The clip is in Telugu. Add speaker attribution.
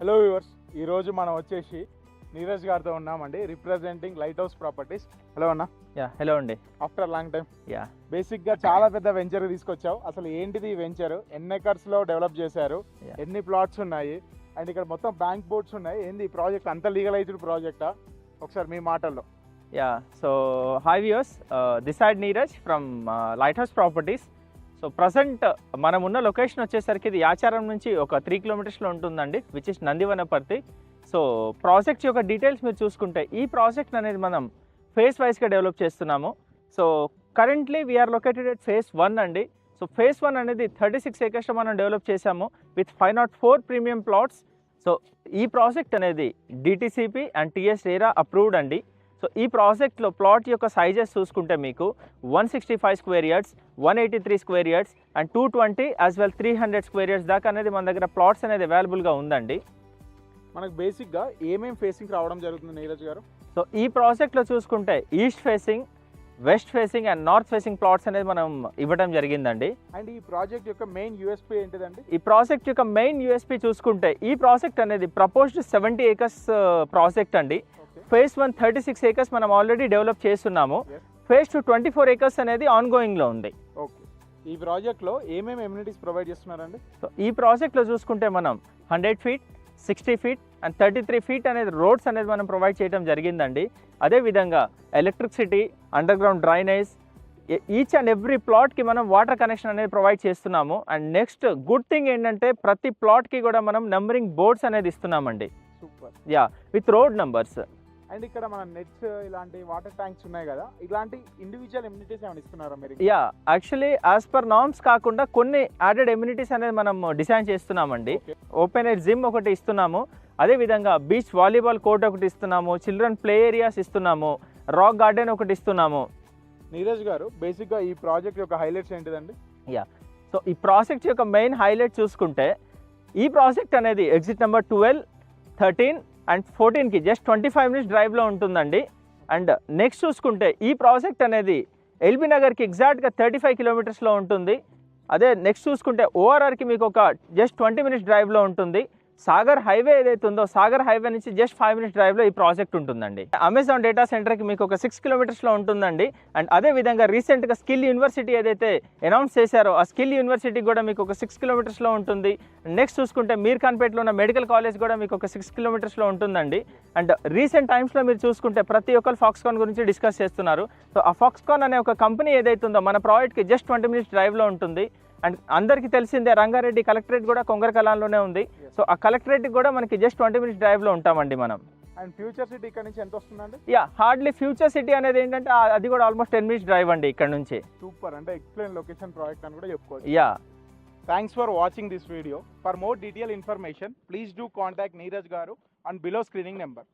Speaker 1: హలో వ్యూవర్స్, ఈరోజు మనం వచ్చేసి నీరజ్ గారితో ఉన్నామండి, representing light house properties. Hello అన్న.
Speaker 2: హలో అండి.
Speaker 1: After long time. బేసిక్గా
Speaker 2: Yeah.
Speaker 1: చాలా పెద్ద వెంచర్ తీసుకొచ్చావు. అసలు ఏంటిది ఈ వెంచర్? ఎన్ని ఎకర్స్లో డెవలప్ చేశారు? ఎన్ని ప్లాట్స్ ఉన్నాయి? అండ్ ఇక్కడ మొత్తం బ్యాంక్ బోర్డ్స్ ఉన్నాయి. ఏంది ఈ ప్రాజెక్ట్? అంత లీగలైజ్డ్ ప్రాజెక్టా? ఒకసారి మీ మాటల్లో.
Speaker 2: So hi viewers, this side Neeraj from light house properties. So present మనం ఉన్న లొకేషన్ వచ్చేసరికి ఇది యాచారం నుంచి ఒక 3 కిలోమీటర్స్లో ఉంటుందండి, which is Nandivanaparthi. So project యొక్క డీటెయిల్స్ మీరు చూసుకుంటే, ఈ ప్రాజెక్ట్ అనేది మనం ఫేస్ వైజ్గా డెవలప్ చేస్తున్నాము. So currently we are located at phase 1 అండి. సో ఫేస్ 1 అనేది 36 ఏకర్స్లో మనం డెవలప్ చేశాము విత్ 504 ప్రీమియం ప్లాట్స్. సో ఈ ప్రాజెక్ట్ అనేది DTCP and TS RERA approved అండి. సో ఈ ప్రాజెక్ట్లో ప్లాట్ యొక్క సైజెస్ చూసుకుంటే మీకు 165 square yards, 183 square yards and 220 as well 300 square yards దాకా అనేది మన దగ్గర ప్లాట్స్ అనేది అవైలబుల్గా ఉందండి.
Speaker 1: మనకు బేసిక్గా ఏమేమి ఫేసింగ్ రావడం జరుగుతుంది నీరజ్ గారు?
Speaker 2: సో ఈ ప్రాజెక్ట్లో చూసుకుంటే east facing, west facing and north facing plots అనేది మనం ఇవ్వడం జరిగింది.
Speaker 1: అండ్ ఈ ప్రాజెక్ట్ యొక్క మెయిన్ యూఎస్పీ ఏంటిదండి?
Speaker 2: ఈ ప్రాజెక్ట్ యొక్క మెయిన్ యూఎస్పీ చూసుకుంటే, ఈ ప్రాజెక్ట్ అనేది ప్రపోజ్డ్ 70 ఏకర్స్ ప్రాజెక్ట్ అండి. ఫేజ్ 1 36 ఏకర్స్ మనం ఆల్రెడీ డెవలప్ చేస్తున్నాము. ఫేజ్ 2 24 ఏకర్స్ అనేది ఆన్గోయింగ్లో ఉంది.
Speaker 1: ఓకే, ఈ ప్రాజెక్ట్లో ఏమేమి ఎమ్యూనిటీస్ ప్రొవైడ్ చేస్తున్నారండి?
Speaker 2: సో ఈ ప్రాజెక్ట్లో చూసుకుంటే మనం 100 ఫీట్, 60 ఫీట్ అండ్ 33 ఫీట్ అనేది రోడ్స్ అనేది మనం ప్రొవైడ్ చేయడం జరిగిందండి. అదేవిధంగా electricity, underground drainage, each and every ప్లాట్కి మనం వాటర్ కనెక్షన్ అనేది ప్రొవైడ్ చేస్తున్నాము. అండ్ నెక్స్ట్ గుడ్ థింగ్ ఏంటంటే, ప్రతి ప్లాట్కి కూడా మనం నెంబరింగ్ బోర్డ్స్ అనేది ఇస్తున్నామండి.
Speaker 1: Super.
Speaker 2: With road numbers.
Speaker 1: And ఇక్కడ మన నెట్స్, ఇలాంటి వాటర్ ట్యాంక్స్ ఉన్నాయి కదా, ఇలాంటి ఇండివిజువల్ ఎమ్యూనిటీస్ ఏమైనా ఇస్తున్నారా మీరు?
Speaker 2: యాక్చువల్లీ యాజ్ పర్ నార్మ్స్ కాకుండా కొన్ని యాడెడ్ ఎమ్యూనిటీస్ అనేది మనం డిజైన్ చేస్తున్నామండి. ఓపెన్ ఎయిర్ జిమ్ ఒకటి ఇస్తున్నాము, అదేవిధంగా బీచ్ వాలీబాల్ కోర్ట్ ఒకటి ఇస్తున్నాము, చిల్డ్రన్ ప్లే ఏరియాస్ ఇస్తున్నాము, రాక్ గార్డెన్ ఒకటి ఇస్తున్నాము.
Speaker 1: నీరజ్ గారు, బేసిక్గా ఈ ప్రాజెక్ట్ యొక్క హైలైట్స్ ఏంటిదండి?
Speaker 2: సో ఈ ప్రాజెక్ట్ యొక్క మెయిన్ హైలైట్ చూసుకుంటే, ఈ ప్రాజెక్ట్ అనేది ఎగ్జిట్ నెంబర్ 12, 13 అండ్ 14కి జస్ట్ 25 మినిట్స్ డ్రైవ్లో ఉంటుందండి. అండ్ నెక్స్ట్ చూసుకుంటే, ఈ ప్రాజెక్ట్ అనేది ఎల్బీ నగర్కి ఎగ్జాక్ట్గా 35 కిలోమీటర్స్లో ఉంటుంది. అదే నెక్స్ట్ చూసుకుంటే ఓఆర్ఆర్కి మీకు ఒక జస్ట్ 20 మినిట్స్ డ్రైవ్లో ఉంటుంది. సాగర్ హైవే ఏదైతే ఉందో, సాగర్ హైవే నుంచి జస్ట్ 5 మినిట్స్ డ్రైవ్లో ఈ ప్రాజెక్ట్ ఉంటుందండి. అమెజాన్ డేటా సెంటర్కి మీకు ఒక 6 కిలోమీటర్స్లో ఉంటుందండి. అండ్ అదేవిధంగా రీసెంట్గా స్కిల్ యూనివర్సిటీ ఏదైతే అనౌన్స్ చేశారో, ఆ స్కిల్ యూనివర్సిటీ కూడా మీకు ఒక 6 కిలోమీటర్స్లో ఉంటుంది. నెక్స్ట్ చూసుకుంటే మీర్ఖాన్పేటలో ఉన్న మెడికల్ కాలేజ్ కూడా మీకు ఒక 6 కిలోమీటర్స్లో ఉంటుందండి. అండ్ రీసెంట్ టైమ్స్లో మీరు చూసుకుంటే ప్రతి ఒక్కరు ఫాక్స్కాన్ గురించి డిస్కస్ చేస్తున్నారు. సో ఆ ఫాక్స్కాన్ అనే ఒక కంపెనీ ఏదైతే ఉందో, మన ప్రాజెక్ట్కి జస్ట్ 20 మినిట్స్ డ్రైవ్లో ఉంటుంది. అండ్ అందరికీ తెలిసిందే, రంగారెడ్డి కలెక్టరేట్ కూడా కొంగరకలాన్లోనే ఉంది. సో ఆ కలెక్టరేట్కి కూడా మనకి జస్ట్ 20 మినిట్స్ డ్రైవ్లో ఉంటామండి మనం.
Speaker 1: అండ్ ఫ్యూచర్ సిటీ ఇక్కడ నుంచి ఎంత వస్తుందండి?
Speaker 2: హార్డ్లీ ఫ్యూచర్ సిటీ అనేది ఏంటంటే, అది కూడా ఆల్మోస్ట్ 10 మినిట్స్ డ్రైవ్ అండి ఇక్కడ నుంచి.
Speaker 1: సూపర్, అంటే ఎక్స్ప్లెయిన్ లొకేషన్ ప్రాజెక్ట్ అని కూడా చెప్పుకోవచ్చు.
Speaker 2: Thanks
Speaker 1: for watching this video. For more detailed information, please do contact Neeraj Garu on below screening number.